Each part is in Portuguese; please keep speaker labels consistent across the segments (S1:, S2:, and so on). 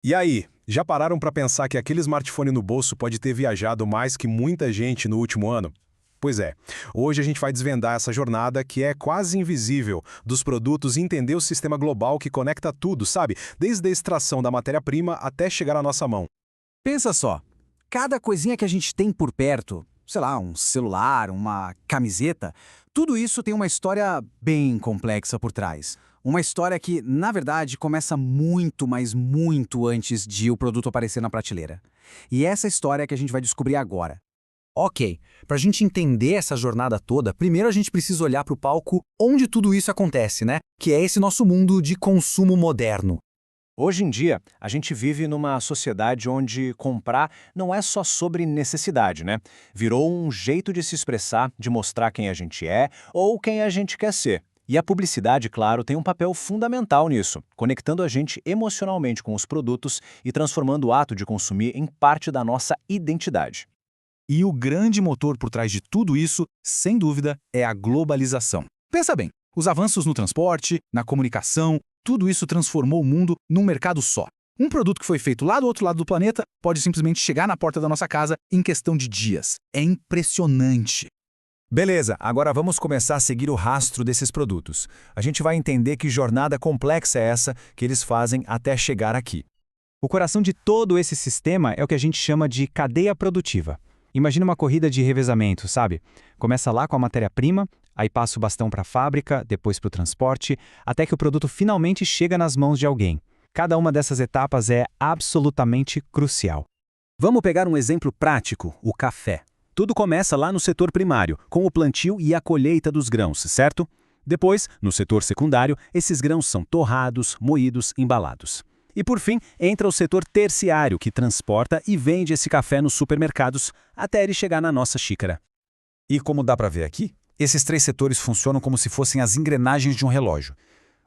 S1: E aí, já pararam para pensar que aquele smartphone no bolso pode ter viajado mais que muita gente no último ano? Pois é, hoje a gente vai desvendar essa jornada que é quase invisível dos produtos e entender o sistema global que conecta tudo, sabe? Desde a extração da matéria-prima até chegar à nossa mão.
S2: Pensa só, cada coisinha que a gente tem por perto, sei lá, um celular, uma camiseta, tudo isso tem uma história bem complexa por trás. Uma história que, na verdade, começa muito, mas muito antes de o produto aparecer na prateleira. E essa história é que a gente vai descobrir agora. Ok, para a gente entender essa jornada toda, primeiro a gente precisa olhar para o palco onde tudo isso acontece, né? Que é esse nosso mundo de consumo moderno.
S3: Hoje em dia, a gente vive numa sociedade onde comprar não é só sobre necessidade, né? Virou um jeito de se expressar, de mostrar quem a gente é ou quem a gente quer ser. E a publicidade, claro, tem um papel fundamental nisso, conectando a gente emocionalmente com os produtos e transformando o ato de consumir em parte da nossa identidade.
S2: E o grande motor por trás de tudo isso, sem dúvida, é a globalização. Pensa bem, os avanços no transporte, na comunicação, tudo isso transformou o mundo num mercado só. Um produto que foi feito lá do outro lado do planeta pode simplesmente chegar na porta da nossa casa em questão de dias. É impressionante.
S4: Beleza, agora vamos começar a seguir o rastro desses produtos. A gente vai entender que jornada complexa é essa que eles fazem até chegar aqui.
S5: O coração de todo esse sistema é o que a gente chama de cadeia produtiva. Imagina uma corrida de revezamento, sabe? Começa lá com a matéria-prima, aí passa o bastão para a fábrica, depois para o transporte, até que o produto finalmente chega nas mãos de alguém. Cada uma dessas etapas é absolutamente crucial.
S6: Vamos pegar um exemplo prático, o café. Tudo começa lá no setor primário, com o plantio e a colheita dos grãos, certo? Depois, no setor secundário, esses grãos são torrados, moídos, embalados. E por fim, entra o setor terciário, que transporta e vende esse café nos supermercados até ele chegar na nossa xícara.
S4: E como dá para ver aqui, esses três setores funcionam como se fossem as engrenagens de um relógio.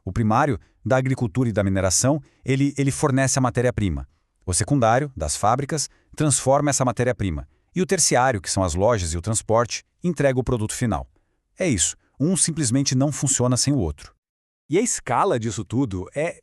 S4: O primário, da agricultura e da mineração, ele fornece a matéria-prima. O secundário, das fábricas, transforma essa matéria-prima. E o terciário, que são as lojas e o transporte, entrega o produto final. É isso, um simplesmente não funciona sem o outro.
S1: E a escala disso tudo é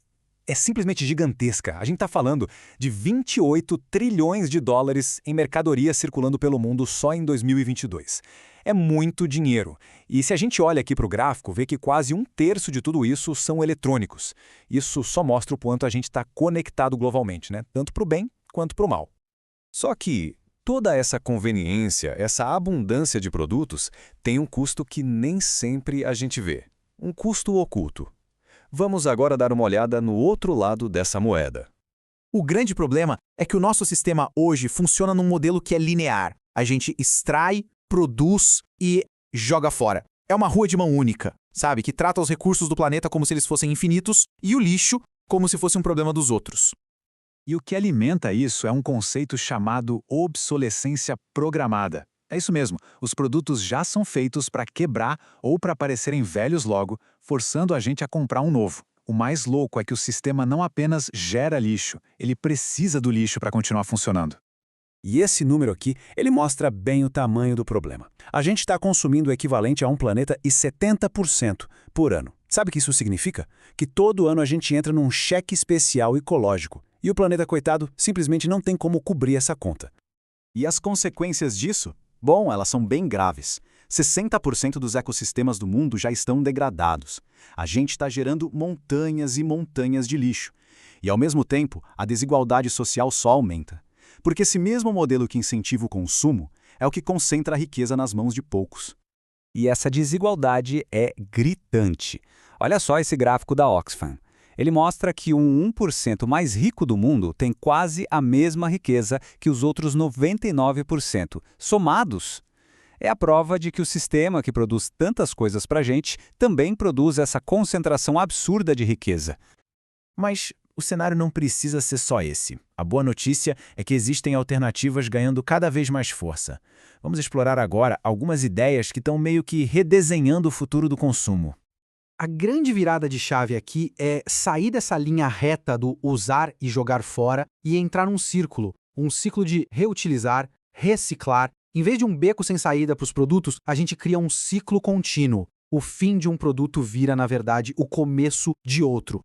S1: simplesmente gigantesca. A gente está falando de 28 trilhões de dólares em mercadoria circulando pelo mundo só em 2022. É muito dinheiro. E se a gente olha aqui para o gráfico, vê que quase um terço de tudo isso são eletrônicos. Isso só mostra o quanto a gente está conectado globalmente, né? Tanto para o bem quanto para o mal.
S7: Só que toda essa conveniência, essa abundância de produtos, tem um custo que nem sempre a gente vê. Um custo oculto. Vamos agora dar uma olhada no outro lado dessa moeda.
S2: O grande problema é que o nosso sistema hoje funciona num modelo que é linear. A gente extrai, produz e joga fora. É uma rua de mão única, sabe? Que trata os recursos do planeta como se eles fossem infinitos e o lixo como se fosse um problema dos outros.
S8: E o que alimenta isso é um conceito chamado obsolescência programada. É isso mesmo, os produtos já são feitos para quebrar ou para parecerem velhos logo, forçando a gente a comprar um novo. O mais louco é que o sistema não apenas gera lixo, ele precisa do lixo para continuar funcionando.
S6: E esse número aqui, ele mostra bem o tamanho do problema. A gente está consumindo o equivalente a um planeta e 70% por ano. Sabe o que isso significa? Que todo ano a gente entra num cheque especial ecológico. E o planeta, coitado, simplesmente não tem como cobrir essa conta.
S9: E as consequências disso? Bom, elas são bem graves. 60% dos ecossistemas do mundo já estão degradados. A gente está gerando montanhas e montanhas de lixo. E, ao mesmo tempo, a desigualdade social só aumenta. Porque esse mesmo modelo que incentiva o consumo é o que concentra a riqueza nas mãos de poucos.
S5: E essa desigualdade é gritante. Olha só esse gráfico da Oxfam. Ele mostra que o 1% mais rico do mundo tem quase a mesma riqueza que os outros 99%, somados. É a prova de que o sistema que produz tantas coisas para a gente também produz essa concentração absurda de riqueza.
S10: Mas o cenário não precisa ser só esse. A boa notícia é que existem alternativas ganhando cada vez mais força. Vamos explorar agora algumas ideias que estão meio que redesenhando o futuro do consumo.
S11: A grande virada de chave aqui é sair dessa linha reta do usar e jogar fora e entrar num círculo, um ciclo de reutilizar, reciclar. Em vez de um beco sem saída para os produtos, a gente cria um ciclo contínuo. O fim de um produto vira, na verdade, o começo de outro.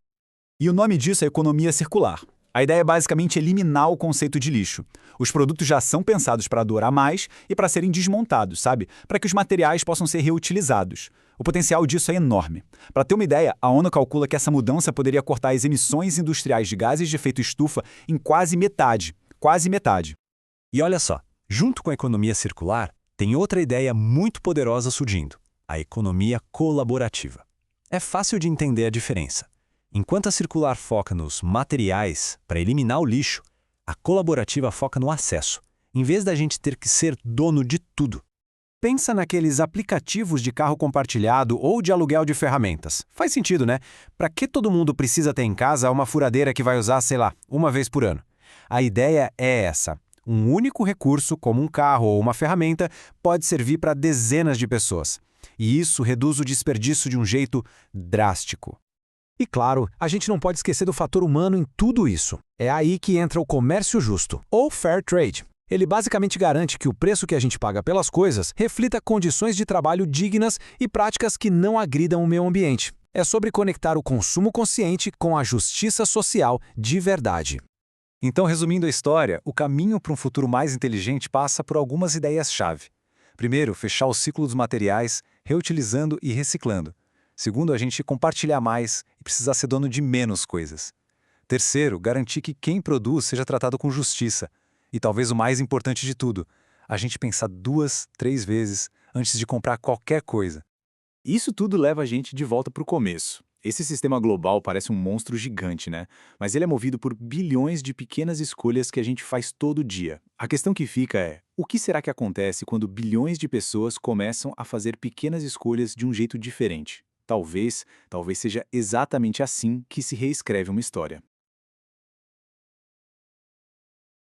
S12: E o nome disso é economia circular.
S9: A ideia é basicamente eliminar o conceito de lixo. Os produtos já são pensados para durar mais e para serem desmontados, sabe? Para que os materiais possam ser reutilizados. O potencial disso é enorme. Para ter uma ideia, a ONU calcula que essa mudança poderia cortar as emissões industriais de gases de efeito estufa em quase metade. Quase metade.
S1: E olha só, junto com a economia circular, tem outra ideia muito poderosa surgindo: a economia colaborativa. É fácil de entender a diferença. Enquanto a circular foca nos materiais para eliminar o lixo, a colaborativa foca no acesso, em vez da gente ter que ser dono de tudo.
S6: Pensa naqueles aplicativos de carro compartilhado ou de aluguel de ferramentas. Faz sentido, né? Para que todo mundo precisa ter em casa uma furadeira que vai usar, sei lá, uma vez por ano? A ideia é essa. Um único recurso, como um carro ou uma ferramenta, pode servir para dezenas de pessoas. E isso reduz o desperdício de um jeito drástico.
S11: E claro, a gente não pode esquecer do fator humano em tudo isso. É aí que entra o comércio justo, ou fair trade. Ele basicamente garante que o preço que a gente paga pelas coisas reflita condições de trabalho dignas e práticas que não agridam o meio ambiente. É sobre conectar o consumo consciente com a justiça social de verdade.
S1: Então, resumindo a história, o caminho para um futuro mais inteligente passa por algumas ideias-chave. Primeiro, fechar o ciclo dos materiais, reutilizando e reciclando. Segundo, a gente compartilhar mais e precisar ser dono de menos coisas. Terceiro, garantir que quem produz seja tratado com justiça. E talvez o mais importante de tudo, a gente pensar 2, 3 vezes antes de comprar qualquer coisa.
S9: Isso tudo leva a gente de volta para o começo. Esse sistema global parece um monstro gigante, né? Mas ele é movido por bilhões de pequenas escolhas que a gente faz todo dia. A questão que fica é, o que será que acontece quando bilhões de pessoas começam a fazer pequenas escolhas de um jeito diferente? Talvez seja exatamente assim que se reescreve uma história.